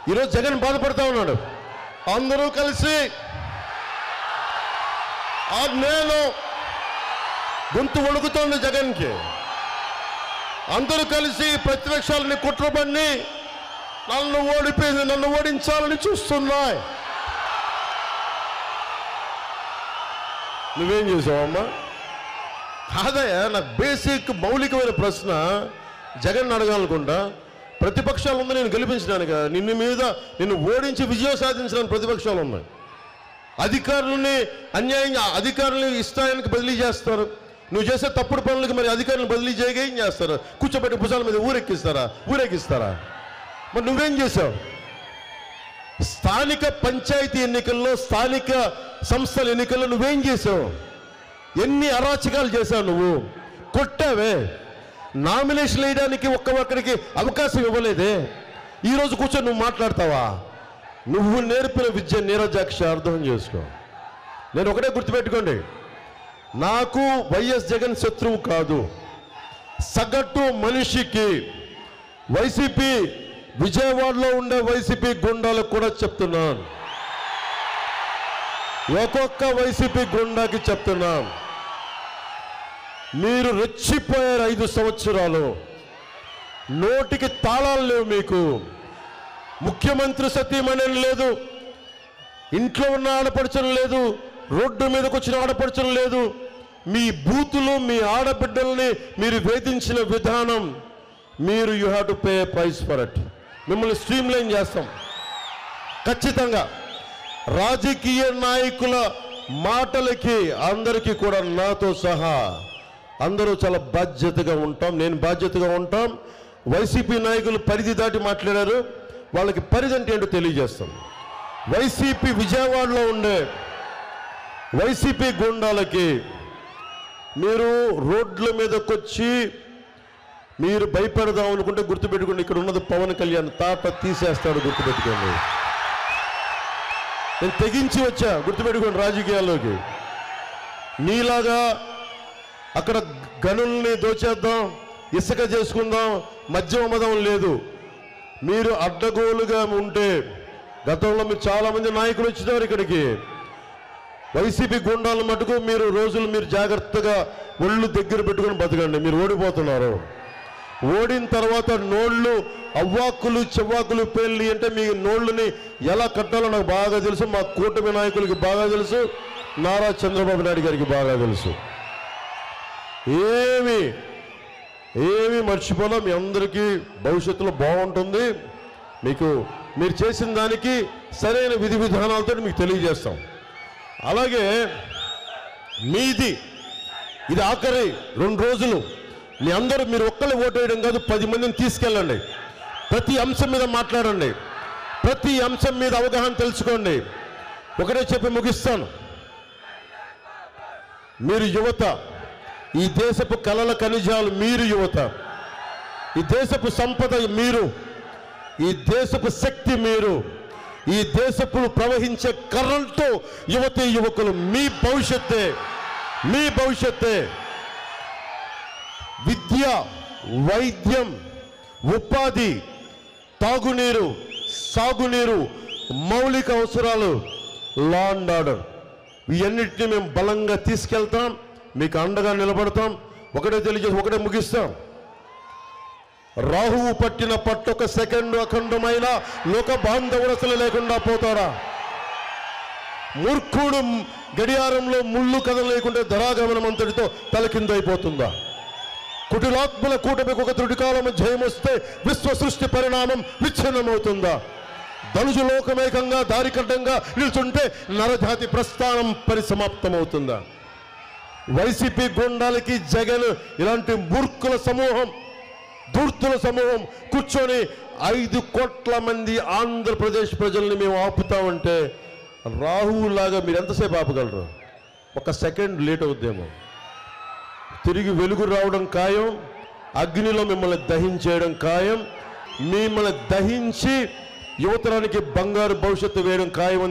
ఈరోజు జగన్ బాధపడతా ఉన్నాడు. అందరూ కలిసి నేను గొంతు వణుకుతోంది జగన్కి. అందరూ కలిసి ప్రతిపక్షాలని కుట్రబడి నన్ను ఓడించాలని చూస్తున్నాయి. నువ్వేం చేసావమ్మా? కాదయ్యా, నాకు బేసిక్ మౌలికమైన ప్రశ్న జగన్ అడగాలనుకుంటా. ప్రతిపక్షాలు ఉంది నేను గెలిపించడానికి, నిన్ను ఓడించి విజయం సాధించడానికి ప్రతిపక్షాలు ఉన్నాయి. అధికారులని అన్యాయంగా అధికారులని ఇష్టానికి బదిలీ చేస్తారు. నువ్వు చేసే తప్పుడు పనులకి మరి అధికారులను బదిలీ చేయగా ఏం చేస్తారు? కూర్చోబెట్టి భుజాల మీద ఊరెక్కిస్తారా? మరి నువ్వేం చేసావు? స్థానిక పంచాయతీ ఎన్నికల్లో, స్థానిక సంస్థల ఎన్నికల్లో నువ్వేం చేసావు? ఎన్ని అరాచకాలు చేశావు? నువ్వు కొట్టావే. నామినేషన్ వేయడానికి ఒక్కరికి అవకాశం ఇవ్వలేదే. ఈరోజు కూర్చొని నువ్వు మాట్లాడతావా? నువ్వు నేర్పిన విద్య నీరజాక్ష అర్థం చేసుకో. నేను ఒకటే గుర్తుపెట్టుకోండి, నాకు వైఎస్ జగన్ శత్రువు కాదు. సగటు మనిషికి వైసీపీ విజయవాడలో ఉండే వైసీపీ గుండాలకు కూడా చెప్తున్నాను, ఒక్కొక్క వైసీపీ గుండాకి చెప్తున్నాను, మీరు రెచ్చిపోయారు. 5 సంవత్సరాలు నోటికి తాళాలు లేవు. మీకు ముఖ్యమంత్రి సతీమణి లేదు, ఇంట్లో ఉన్న ఆడపడుచలు లేదు, రోడ్డు మీదకి వచ్చిన ఆడపడుచలు లేదు. మీ బూతులు, మీ ఆడబిడ్డల్ని మీరు వేధించిన విధానం, మీరు you have to pay price for it. మిమ్మల్ని స్ట్రీమ్లైన్ చేస్తాం ఖచ్చితంగా. రాజకీయ నాయకుల మాటలకి అందరికీ కూడా నాతో సహా అందరూ చాలా బాధ్యతగా ఉంటాం. నేను బాధ్యతగా ఉంటాం. వైసీపీ నాయకులు పరిధి దాటి మాట్లాడారు, వాళ్ళకి పరిధి అంటే ఏంటో తెలియజేస్తాం. వైసీపీ విజయవాడలో ఉండే వైసీపీ గుండాలకి మీరు రోడ్ల మీదకి వచ్చి మీరు భయపెడదాం అనుకుంటే గుర్తుపెట్టుకోండి, ఇక్కడ ఉన్నది పవన్ కళ్యాణ్, తాట తీసేస్తాడు. గుర్తుపెట్టుకోండి, నేను తెగించి వచ్చా. గుర్తుపెట్టుకోండి, రాజకీయాల్లోకి నీలాగా అక్కడ గనుల్ని దోచేద్దాం, ఇసుక చేసుకుందాం, మద్యం అమ్మదం లేదు. మీరు అడ్డగోలుగా ఉంటే, గతంలో మీరు చాలామంది నాయకులు వచ్చినారు ఇక్కడికి. వైసీపీ గుండాల మటుకు మీరు జాగ్రత్తగా ఒళ్ళు దగ్గర పెట్టుకుని బతకండి. మీరు ఓడిపోతున్నారు. ఓడిన తర్వాత నోళ్ళు అవ్వాకులు చెవ్వాకులు పేర్లు అంటే మీ నోళ్ళని ఎలా కట్టాలో నాకు బాగా తెలుసు, మా కూటమి నాయకులకి బాగా తెలుసు, నారా చంద్రబాబు నాయుడు గారికి బాగా తెలుసు. ఏమి మర్చిపోలా. మీ అందరికీ భవిష్యత్తులో బాగుంటుంది. మీరు చేసిన దానికి సరైన విధి విధానాలతో మీకు తెలియజేస్తాం. అలాగే ఇది ఆఖరి 2 రోజులు. మీ అందరూ మీరు ఒక్కళ్ళే ఓటు వేయడం కాదు, 10 మందిని తీసుకెళ్ళండి. ప్రతి అంశం మీద మాట్లాడండి, ప్రతి అంశం మీద అవగాహన తెలుసుకోండి. ఒకటే చెప్పి ముగిస్తాను. మీరు యువత, ఈ దేశపు కలల ఖనిజాలు మీరు. యువత, ఈ దేశపు సంపద మీరు, ఈ దేశపు శక్తి మీరు, ఈ దేశపు ప్రవహించే కరెంటు యువతీ యువకులు. మీ భవిష్యత్తే. విద్య, వైద్యం, ఉపాధి, తాగునీరు, సాగునీరు, మౌలిక అవసరాలు, లా అండ్ ఆర్డర్, ఇవన్నిటిని మేము బలంగా తీసుకెళ్తాం. మీకు అండగా నిలబడతాం. ఒకటే ముగిస్తాం. రాహువు పట్టిన పట్టొక సెకండు అఖండమైన లోక బాంధవుడు అసలు లేకుండా పోతారా? మూర్ఖుడు గడియారంలో ముళ్ళు కదలలేకుంటే ధరాగమనం అంతటితో తలకిందైపోతుందా? కుటిలాత్మల కూటమికి ఒక త్రుటికాలం జయం వస్తే విశ్వ సృష్టి పరిణామం విచ్ఛిన్నమవుతుందా? ధనుజు లోకమేకంగా దారికడ్డంగా నిల్చుంటే నరజాతి ప్రస్థానం పరిసమాప్తమవుతుందా? వైసీపీ గుండాలకి జగన్ ఇలాంటి మూర్ఖుల సమూహం, ధూర్తుల సమూహం కూర్చొని 5 కోట్ల మంది ఆంధ్రప్రదేశ్ ప్రజల్ని మేము ఆపుతామంటే రాహువులాగా మీరు ఎంతసేపు ఆపగలరు? 1 సెకండ్ లేట్ అవుద్దేమో. తిరిగి వెలుగు రావడం ఖాయం. అగ్నిలో మిమ్మల్ని దహించేయడం ఖాయం. మిమ్మల్ని దహించి యువతరానికి బంగారు భవిష్యత్తు వేయడం ఖాయం.